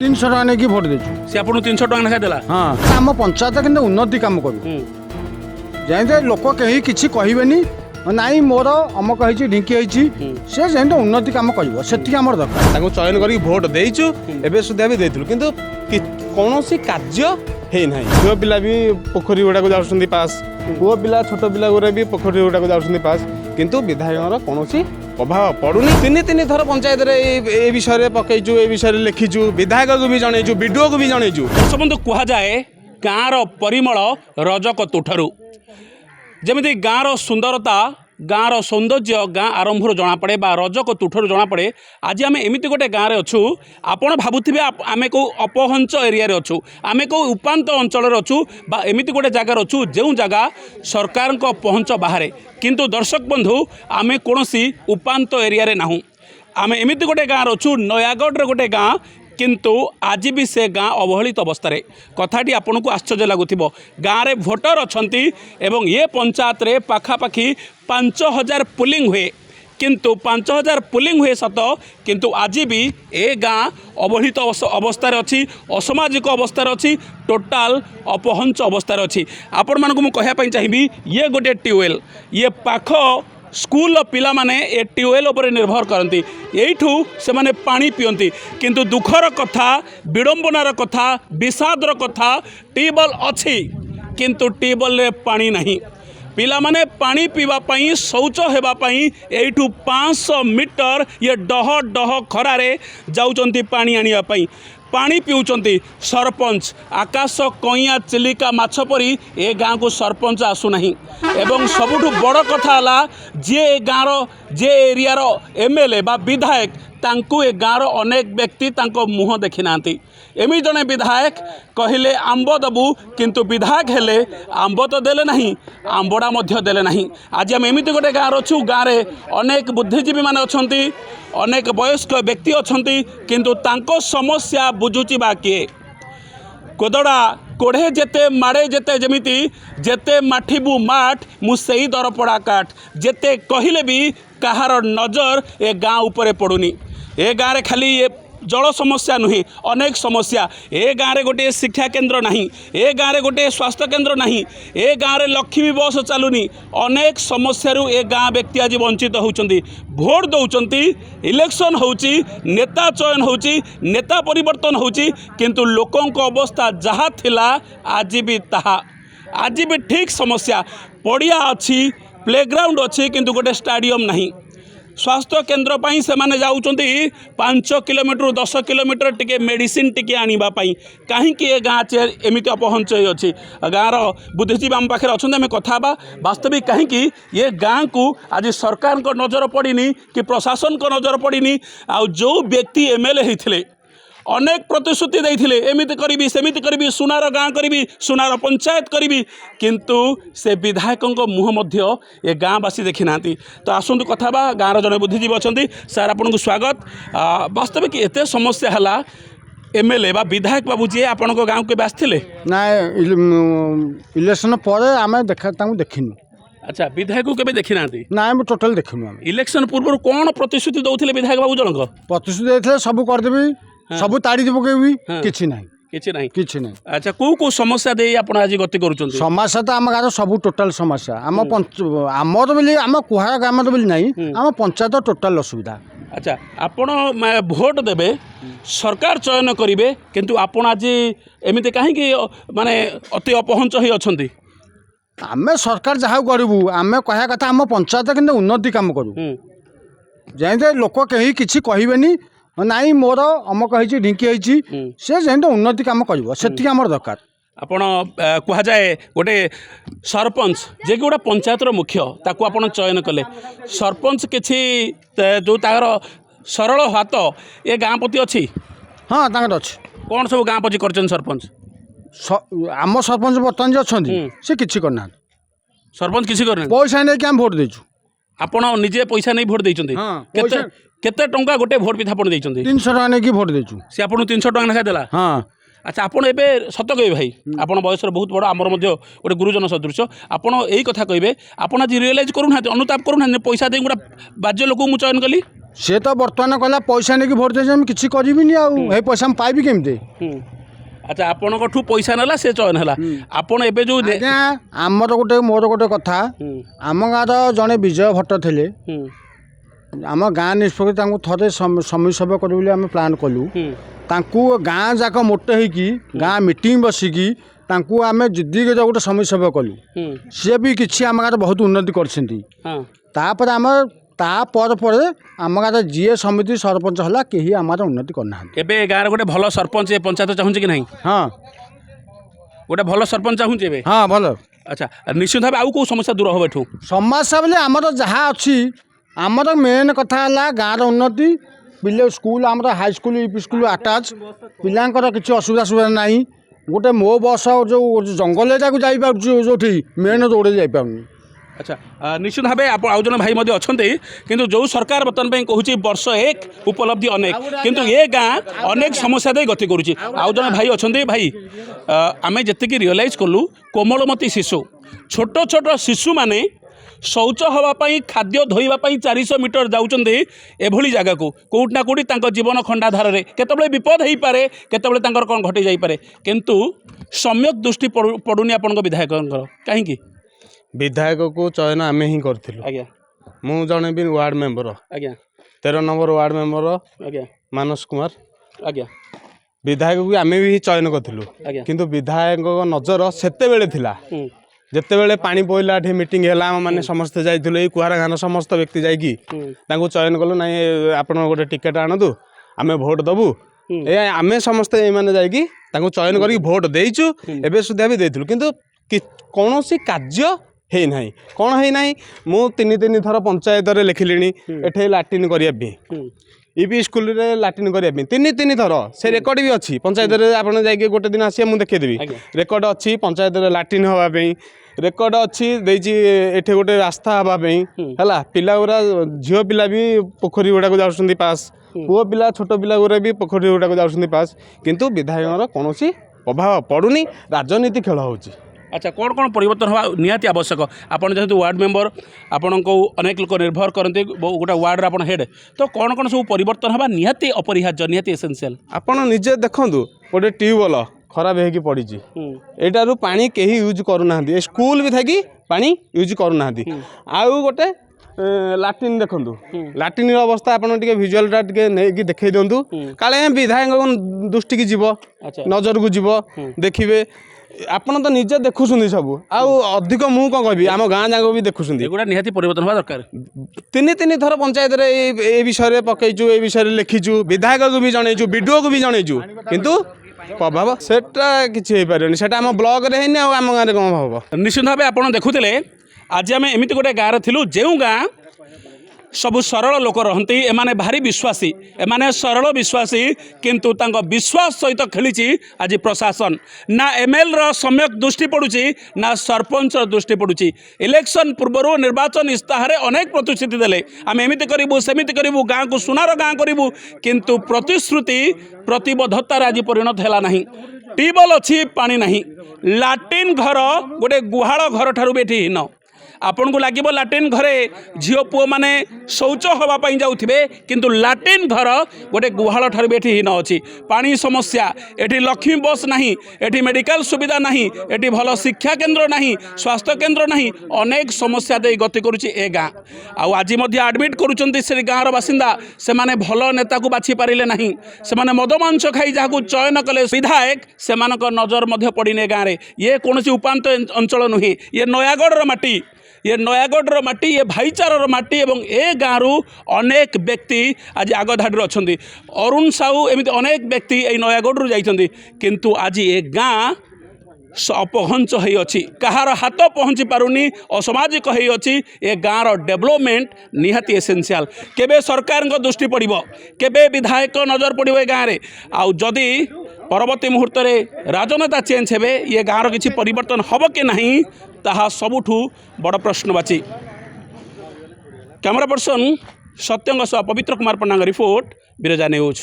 300 टका नहीं भोट देचु से आपन 300 टका लेखा देला। हाँ आम पंचायत के उन्नति काम करू जेते लोक कहीं किसी कहबेनी नाई मोर अमक है ढिंकी है से जेते उन्नति काम कर से दरकार चयन कर भोट देचु एवं सुधा भी देलु किंतु कौन कार्य है ना झील पिला भी पोखरी गुड़ाक जाऊँ पास पुओ पिला छोट पिला गुरा भी पोखरी गुड़ाक जाऊँ पास किंतु विधायक कौन प्रभाव पड़ूनी तीन तीन थर पंचायत ए विषय पकईचु ए विषय लिखीचु विधायक को भी जनईचु विडीओ को भी जनईचु दर्शक कह जाए गाँव परिमल रजक तुठरू जमी गाँव सुंदरता गाँव सौंदर्य गाँ आरंभ जना पड़े रजक तुठर जना पड़े आज आम एमती गोटे गाँव में अच्छू आपण भावुवे आम कौ अपहंच एरिया अच्छू आम कौ उपात अंचल अच्छू एमती गोटे जगार अच्छू जो जगह सरकार पहुँच बाहर किंतु दर्शक बंधु आम कौन उपात एरिया ना आम एमती गोटे गाँव अच्छू नयागढ़ गोटे गाँ किंतु आज भी से गाँ अवहेलित अवस्था कथाटी आपन को आश्चर्य लगुथिबो गाँव रे भोटर अछंती एवं ये पंचायत रे पाखापाखि 5000 पुलिंग हुए किंतु 5000 पुलिंग हुए सत किंतु आज भी ए गाँ अवहेलित अवस्था अच्छी असामाजिक अवस्था अच्छी टोटाल अपहंच अवस्था अच्छी आपण मानक मु कहया चाहिए ये गोटे ट्यूबवेल ये पाख स्कूल पिला माने ए ट्यूबवेल उपर निर्भर करती यू से माने पानी पियंती किंतु दुखर कथा विडंबनार कथा विषादर कथा ट्यूबवेल अच्छी किंतु ट्यूबवेल रे पानी नहीं पिला माने पानी पीवा पई शौच हेबा पई एठू 500 मीटर ये डह डह खरारे जाउचंती पानी आनिया पई पानी पिउचंती सरपंच आकाश कईया चिलिका माछ परी ए गाँ को सरपंच आसुनाही एवं सबुठु बड़ कथा हला जे गाँव जे एरियार एमएलए बा विधायक तांकु ए गाँव अनेक व्यक्ति तांको मुँह देखि नांती एमि जने विधायक कहले आंब दबु किंतु विधायक हेले आंब तो देले नहीं आंबड़ा मध्य देले नहीं आज आम एमती गोटे गाँव अच्छू गाँव रे अनेक बुद्धिजीवी माने अछंती अनेक वयस्क व्यक्ति अछंती किंतु तांको समस्या बुझुची बा किए कोदड़ा कोढ़े जेते माड़े जेते जमिति जेते माठिबू माठ मु सेही दरपड़ा काठ जेते कहले भी कहार नजर ए गाँ उपरे पड़ुनी ए गाँव रे खाली ये जल समस्या नुहे अनेक समस्या ए गाँव रे गोटे शिक्षा केन्द्र नहीं ए गाँव रे गोटे स्वास्थ्य केन्द्र नहीं ए गाँव रे लक्ष्मी बस चलुनी अनेक समस्यारू ए गाँ व्यक्ति आज वंचित होउचंती भोट दौचंती इलेक्शन होउची नेता चयन होउची नेता परिवर्तन होउची किंतु लोकों को अवस्था जहाँ थिला आज भी ताहा आज भी ठीक समस्या पड़िया अच्छी प्लेग्राउंड अच्छी किंतु गोटे स्टाडियम नहीं स्वास्थ्य केन्द्र पाई से माने जाउचंती 5 किलोमीटर 10 किलोमीटर टिके मेडिसिन टिके आनिबा पाई कहीं ए गाँ एमती अपहंच अच्छी गाँव बुद्धिजीवी आम पाखे अच्छा आम कथा वास्तविक कहीं ये गाँ को आज सरकार को नजर पड़नी कि प्रशासन को नजर पड़नी आ जो व्यक्ति एमएलए होते अनेक प्रतिश्रुति देइथिले एमिति करिबी सेमिति करिबी सुनार गाँ करिबी सुनार पंचायत करिबी किंतु से विधायकों मुँह मध्य ए गाँवासी देखि नांती तो आसंतु कथा बा गाँव जड़े बुद्धिजीवी अछंती सर आपन को स्वागत वास्तविक एते समस्या हला एमएलए बा विधायक बाबू जी आपन को गाँव के आसथिले ना इलेक्शन पर आम देखिनु अच्छा विधायक केबे देखि नांती ना टोटल देखिनु इलेक्शन पूर्व कौन प्रतिश्रुति दउथिले विधायक बाबू जनक प्रतिश्रुति देते सब करदेवी सब ताड़ी पकेबी किछि नाही किछि नाही अच्छा को समस्या दे आपण आज गति करूछन समस्या तो आम गाँव सब टोटाल समस्या आम आमर बोली आम कुहा गाँव बोली नहीं आम पंचायत टोटाल असुविधा अच्छा आपण भोट देबे सरकार चयन करिवे किंतु आपण आज एमिते काहे माने अति अपहंच होई अछंती आम सरकार जहाँ करूँ आम कह कथा आम पंचायत के उन्नति काम करूँ जेते लोक कहीं किसी कहबेनी नाई मोर अमक है ढिंकी है से जेते उन्नति काम कर से दरकार आपण कह जाए गोटे सरपंच जे कि गोटे पंचायतर मुख्य ताकू आपण चयन कले सरपंच किछि जो तार सरल हाथ ये गाँ प्रति अच्छी हाँ तांकर अच्छी कौन सब गाँ प्रति कर सरपंच आम सरपंच बर्तमान जो अच्छा से किसी करना सरपंच किसी करना पैसा नहीं कि भोट देचु आपण निजे पैसा नहीं भोट देइचंती केते टंका गोटे भोट पिथा आपण देइचंती 300 टका नहीं भोट देचु से आपण 300 टका लेखा देला हाँ अच्छा आपण एबे सत कहबे भाई आपण बयस बहुत बड़ आमर मध्य गोटे गुरुजन सदृश आपण एई कथा कहबे आपण आज रियलाइज करू ना अनुताप करू ना पैसा दे गोटे बाज्य लोक मु चयन कली ସେ ତ ବର୍ତ୍ତମାନ କହିଲା ପଇସା ନେଇକି ଭୋଟ ଦେଇଛି ମୁଁ କିଛି କରିବିନି ଆଉ ଏ ପଇସା ମୁଁ ପାଇବି କେମିତି? ଆଚ୍ଛା ଆପଣଙ୍କଠୁ ପଇସା ନେଲା ସେ ଚୟନ ହେଲା ଆପଣ ଏବେ ଯେଉଁ ଆଜ୍ଞା ମୋର ଗୋଟେ କଥା ଆମ ଗାଁର ଜଣେ ବିଜୟ ଭଟ୍ଟ ଥିଲେ ଆମ ଗାଁ ନିଷ୍ପତ୍ତି ତାଙ୍କୁ ଥରେ ସମୀକ୍ଷକ କରିବୁ ବୋଲି ଆମେ ପ୍ଲାନ୍ କଲୁ ତାଙ୍କୁ ଗାଁ ଯାକ ମୋଟେ ହେଇକି ଗାଁ ମିଟିଂ ବସିକି ତାଙ୍କୁ ଆମେ ଜିଦିକି ଗୋଟେ ସମୀକ୍ଷକ କଲୁ ସିଏ ବି କିଛି ଆମ ଗାଁରେ ବହୁତ ଉନ୍ନତି କରିଛନ୍ତି ତାପରେ ପରେ ଆମ ଗାଁରେ ଯିଏ ସମିତି ସରପଞ୍ଚ ହେଲା କେହି ଆମର ଉନ୍ନତି କରିନାହାନ୍ତି ଏବେ ଗାଁରେ ଗୋଟେ ଭଲ ସରପଞ୍ଚ ଏ ପଞ୍ଚାୟତ ଚାହୁଁଛି କି ନାହିଁ ହଁ ଗୋଟେ ଭଲ ସରପଞ୍ଚ ଚାହୁଁଛି ଏବେ ହଁ ଭଲ ଆଚ୍ଛା ନିଶ୍ଚିତ ଭାବେ ଆଉ କେଉଁ ସମସ୍ୟା ଦୂର ହେବ ଏଠୁ ସମସ୍ୟା ବୋଲେ ଆମର ଯାହା ଅଛି ଆମର ମେନ୍ କଥା ହେଲା ଗାଁର ଉନ୍ନତି ପିଲା ସ୍କୁଲ ଆମର ହାଇସ୍କୁଲ ୟୁପି ସ୍କୁଲ ଆଟାଚ୍ ପିଲାଙ୍କର କିଛି ଅସୁବିଧା ନାହିଁ ଗୋଟେ ମୋ ବସ୍ ଯେଉଁ ଜଙ୍ଗଲ ଏରିଆକୁ ଯାଇପାରୁଛି ଯେଉଁଠି ମେନ୍ ରୋଡ଼ରେ ଯାଇପାରୁନି ଆଚ୍ଛା ନିଶ୍ଚିତ ଭାବେ ଆପଣ ଆଉ ଜଣେ ଭାଇ ମଧ୍ୟ ଅଛନ୍ତି କିନ୍ତୁ ଯେଉଁ ସରକାର ବର୍ତ୍ତମାନ ପାଇଁ କହୁଛି ବର୍ଷ 1 ଉପଲବ୍ଧି ଅନେକ କିନ୍ତୁ ଏ ଗାଁ ଅନେକ ସମସ୍ୟା ଦେଇ ଗତି କରୁଛି ଆଉ ଜଣେ ଭାଇ ଅଛନ୍ତି ଭାଇ ଆମେ ଯେତିକି ରିଅଲାଇଜ୍ କଲୁ କୋମଳମତି ଶିଶୁ ଛୋଟ ଛୋଟ ଶିଶୁମାନେ ଶୌଚ ହେବା ପାଇଁ ଖାଦ୍ୟ ଧୋଇବା ପାଇଁ 400 ମିଟର ଯାଉଛନ୍ତି ଏଭଳି ଜାଗାକୁ କେଉଁଠି ନା କେଉଁଠି ତାଙ୍କ ଜୀବନ ଖଣ୍ଡାଧାରରେ କେତେବେଳେ ବିପଦ ହେଇପାରେ କେତେବେଳେ ତାଙ୍କର କ'ଣ ଘଟି ଯାଇପାରେ କିନ୍ତୁ ସମ୍ୟକ ଦୃଷ୍ଟି ପଡ଼ୁନି ଆପଣଙ୍କ ବିଧାୟକଙ୍କର କାହିଁକି ବିଧାୟକକୁ ଚୟନ ଆମେ ହିଁ କରିଥିଲୁ ଆଜ୍ଞା ମୁଁ ଜଣେ ବି ୱାର୍ଡ଼ ମେମ୍ବର ଆଜ୍ଞା 13 ନମ୍ବର ୱାର୍ଡ଼ ମେମ୍ବର ଆଜ୍ଞା ମାନସ କୁମାର ଆଜ୍ଞା ବିଧାୟକକୁ ଆମେ ବି ଚୟନ କରିଥିଲୁ ଆଜ୍ଞା କିନ୍ତୁ ବିଧାୟକଙ୍କ ନଜର ସେତେବେଳେ ଥିଲା ଯେତେବେଳେ ପାଣି ପଇଲା ଏଠି ମିଟିଂ ହେଲା ମାନେ ସମସ୍ତେ ଯାଇଥିଲୁ ଏଇ କୁହାରା ଗାଁର ସମସ୍ତ ବ୍ୟକ୍ତି ଯାଇକି ତାଙ୍କୁ ଚୟନ କଲୁ ନାଇଁ ଆପଣ ଗୋଟେ ଟିକେଟ ଆଣନ୍ତୁ ଆମେ ଭୋଟ ଦେବୁ ଏ ଆମେ ସମସ୍ତେ ଏଇମାନେ ଯାଇକି ତାଙ୍କୁ ଚୟନ କରିକି ଭୋଟ ଦେଇଛୁ ଏବେ ସୁଦ୍ଧା ବି ଦେଇଥିଲୁ କିନ୍ତୁ କୌଣସି କାର୍ଯ୍ୟ ହେଇନାହିଁ କ'ଣ ହେଇନାହିଁ ମୁଁ 3 ଥର ପଞ୍ଚାୟତରେ ଲେଖିଲିଣି ଏଠି ଲାଟ୍ରିନ୍ କରିବା ପାଇଁ ୟୁପି ସ୍କୁଲରେ ଲାଟ୍ରିନ୍ କରିବା ପାଇଁ 3 ଥର ସେ ରେକର୍ଡ ବି ଅଛି ପଞ୍ଚାୟତରେ ଆପଣ ଯାଇକି ଗୋଟେ ଦିନ ଆସିବେ ମୁଁ ଦେଖେଇଦେବି ରେକର୍ଡ ଅଛି ପଞ୍ଚାୟତରେ ଲାଟ୍ରିନ୍ ହେବା ପାଇଁ ରେକର୍ଡ ଅଛି ଦେଇଛି ଏଠି ଗୋଟେ ରାସ୍ତା ହେବା ପାଇଁ ହେଲା ପିଲା ଗୁଡ଼ା ଝିଅ ପିଲା ବି ପୋଖରୀ ଗୁଡ଼ାକୁ ଯାଉଛନ୍ତି ପାସ୍ ପୁଅ ପିଲା ଛୋଟ ପିଲା ଗୁଡ଼ା ବି ପୋଖରୀ ଗୁଡ଼ାକୁ ଯାଉଛନ୍ତି ପାସ୍ କିନ୍ତୁ ବିଧାୟକଙ୍କର କୌଣସି ପ୍ରଭାବ ପଡ଼ୁନି ରାଜନୀତି ଖେଳ ହେଉଛି আচ্ছা কোণ কোণ পরিবর্তন হওয়া নিহাতি আবশ্যক আপনার যেহেতু ওয়ার্ড মেম্বর আপনার অনেক লোক নির্ভর করতে গোটা ওয়ার্ডর আপনার হেড তো কোণ কোণ সব পরিবর্তন হওয়া নিহাতি অপরিহার্য নিহাতি এসেনসিয়াল আপনার নিজে দেখুন গোটে টিউবওয়েল খরাপ হয়ে পড়িছি এটার পানি কেহি ইউজ করুনা স্কুল বি থাকি পানি ইউজ করুনা আউ গোটে ଲାଟ୍ରିନ୍ ଦେଖନ୍ତୁ ଲାଟ୍ରିନ୍ର ଅବସ୍ଥା ଆପଣ ଟିକେ ଭିଜୁଆଲଟା ଟିକେ ନେଇକି ଦେଖେଇ ଦିଅନ୍ତୁ କାଳେ ବିଧାୟକ ଦୃଷ୍ଟିକି ଯିବ ନଜରକୁ ଯିବ ଦେଖିବେ ଆପଣ ତ ନିଜେ ଦେଖୁଛନ୍ତି ସବୁ ଆଉ ଅଧିକ ମୁଁ କ'ଣ କହିବି ଆମ ଗାଁ ଯାକ ବି ଦେଖୁଛନ୍ତି ଏଗୁଡ଼ା ନିହାତି ପରିବର୍ତ୍ତନ ହେବା ଦରକାର 3 ଥର ପଞ୍ଚାୟତରେ ଏ ବିଷୟରେ ପକେଇଛୁ ଏ ବିଷୟରେ ଲେଖିଛୁ ବିଧାୟକକୁ ବି ଜଣେଇଛୁ ବିଡ଼ିଓକୁ ବି ଜଣେଇଛୁ କିନ୍ତୁ ପ୍ରଭାବ ସେଟା କିଛି ହେଇପାରିବନି ସେଟା ଆମ ବ୍ଲକରେ ହେଇନି ଆଉ ଆମ ଗାଁରେ କ'ଣ ହେବ ନିଶ୍ଚିତ ଭାବେ ଆପଣ ଦେଖୁଥିଲେ ଆଜି ଆମେ ଏମିତି ଗୋଟେ ଗାଁରେ ଥିଲୁ ଯେଉଁ ଗାଁ ସବୁ ସରଳ ଲୋକ ରହନ୍ତି ଏମାନେ ଭାରି ବିଶ୍ୱାସୀ ଏମାନେ ସରଳ ବିଶ୍ୱାସୀ କିନ୍ତୁ ତାଙ୍କ ବିଶ୍ୱାସ ସହିତ ଖେଳିଛି ଆଜି ପ୍ରଶାସନ ନା ଏମ୍ଏଲ୍ଏର ସମ୍ୟକ ଦୃଷ୍ଟି ପଡ଼ୁଛି ନା ସରପଞ୍ଚର ଦୃଷ୍ଟି ପଡ଼ୁଛି ଇଲେକ୍ସନ୍ ପୂର୍ବରୁ ନିର୍ବାଚନ ଇସ୍ତାହାରରେ ଅନେକ ପ୍ରତିଶ୍ରୁତି ଦେଲେ ଆମେ ଏମିତି କରିବୁ ସେମିତି କରିବୁ ଗାଁକୁ ସୁନାର ଗାଁ କରିବୁ କିନ୍ତୁ ପ୍ରତିଶ୍ରୁତି ପ୍ରତିବଦ୍ଧତାରେ ଆଜି ପରିଣତ ହେଲା ନାହିଁ ଟ୍ୟୁବୱେଲ୍ ଅଛି ପାଣି ନାହିଁ ଲାଟ୍ରିନ୍ ଘର ଗୋଟେ ଗୁହାଳ ଘର ଠାରୁ ବି ଏଠି ହୀନ ଆପଣଙ୍କୁ ଲାଗିବ ଲାଟ୍ରିନ୍ ଘରେ ଝିଅ ପୁଅମାନେ ଶୌଚ ହେବା ପାଇଁ ଯାଉଥିବେ କିନ୍ତୁ ଲାଟ୍ରିନ୍ ଘର ଗୋଟେ ଗୁହାଳ ଠାରୁ ବି ଏଠି ହୀନ ଅଛି ପାଣି ସମସ୍ୟା ଏଠି ଲକ୍ଷ୍ମୀ ବସ୍ ନାହିଁ ଏଠି ମେଡ଼ିକାଲ ସୁବିଧା ନାହିଁ ଏଠି ଭଲ ଶିକ୍ଷା କେନ୍ଦ୍ର ନାହିଁ ସ୍ୱାସ୍ଥ୍ୟ କେନ୍ଦ୍ର ନାହିଁ ଅନେକ ସମସ୍ୟା ଦେଇ ଗତି କରୁଛି ଏ ଗାଁ ଆଉ ଆଜି ମଧ୍ୟ ଆଡ଼ମିଟ୍ କରୁଛନ୍ତି ସେ ଗାଁର ବାସିନ୍ଦା ସେମାନେ ଭଲ ନେତାକୁ ବାଛି ପାରିଲେ ନାହିଁ ସେମାନେ ମଦ ମାଂସ ଖାଇ ଯାହାକୁ ଚୟନ କଲେ ବିଧାୟକ ସେମାନଙ୍କ ନଜର ମଧ୍ୟ ପଡ଼ିନି ଏ ଗାଁରେ ଇଏ କୌଣସି ଉପାନ୍ତ ଅଞ୍ଚଳ ନୁହେଁ ଇଏ ନୟାଗଡ଼ର ମାଟି ये नयागढ़ माटी ये भाईचारार माटी एवं ए गाँव अनेक व्यक्ति आज आग धाड़ी अच्छा अरुण साहू एमती अनेक व्यक्ति ये नयागढ़ जाइछन्ति किंतु आज ए गाँ अपहंच हो अच्छी कहार हाथ पहुँची पारुनी असामाजिक हो अच्छी ए गाँव डेवलपमेंट निहाती एसेंशियल केबे सरकार दृष्टि पड़ो केबे विधायक नजर पड़ो ए गाँव में आउ जदि परवर्ती मुहूर्त में राजनेता चेंज हे ये गाँव किसी परिवर्तन हम कि नहीं ताहा सबुठु बड़ प्रश्नवाची कैमरा पर्सन सत्यंग सह पवित्र कुमार पंडा रिपोर्ट बिरजा न्यूज।